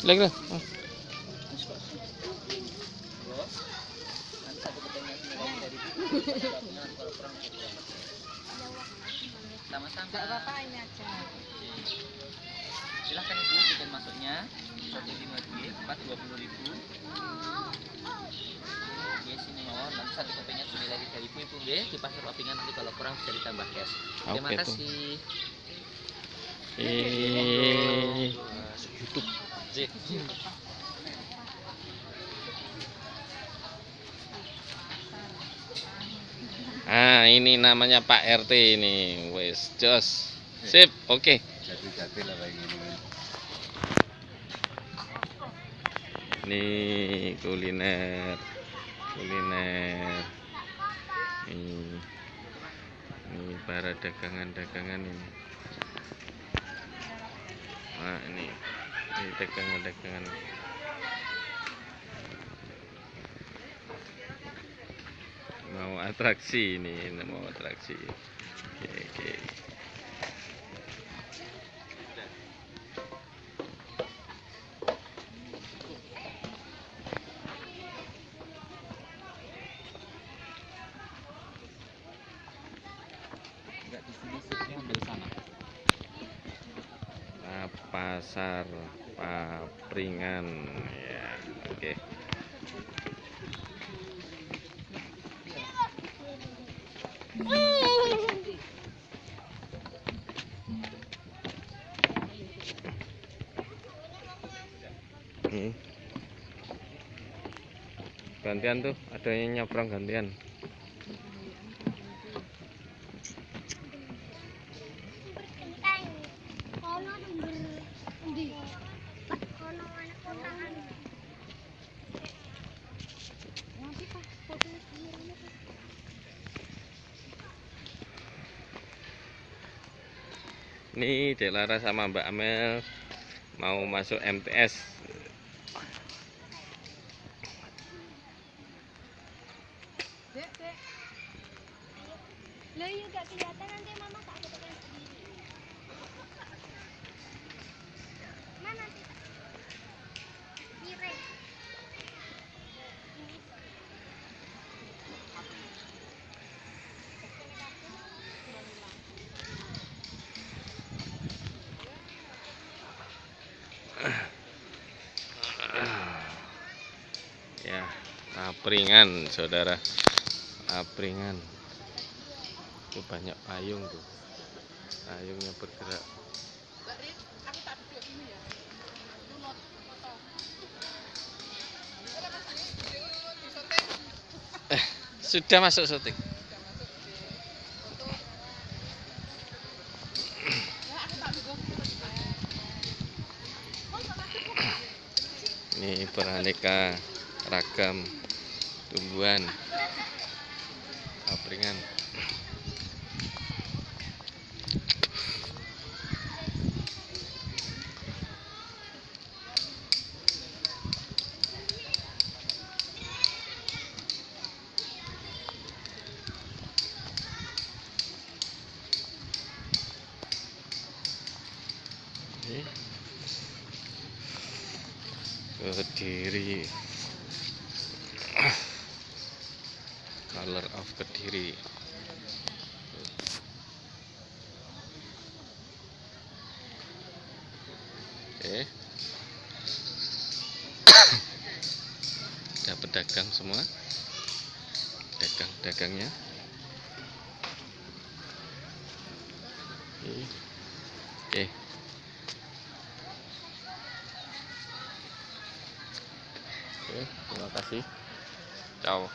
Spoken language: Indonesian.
Silakan. Sama-sama. Bapak ini aja. Silahkan Ibu bikin masuknya. 1.5 4 20.000. Oke, sini mohon. Nanti satu kopinya senilai 3.000 Ibu nggih. Di pasar papingan nanti kalau kurang bisa ditambah cash. Terima kasih. YouTube. Ah, ini namanya Pak RT ini. Wes, jos. Sip, oke. Jati-jati lah kayak gini. Ini kuliner. Ini para dagangan-dagangan ini. Nah, ini dagangan-dagangan. Mau atraksi ini, mau atraksi. Oke. Enggak di sini sipnya ambil sana. Pasar Papringan ya, oke. Gantian tuh, ada yang nyebrang gantian. Ini Dek Lara sama Mbak Amel mau masuk MTS. Dek. Lah iya gak kelihatan, nanti mama tak ketekan sendiri. Mana nanti? Miring. Ya, Papringan, saudara. Papringan. Itu banyak payung tuh. Payungnya bergerak. Sudah masuk syuting. Ini beraneka ragam tumbuhan Papringan. Kediri, Color of Kediri. Oke. Ada pedagang semua, dagang-dagangnya. Oke. Oke, terima kasih. Ciao.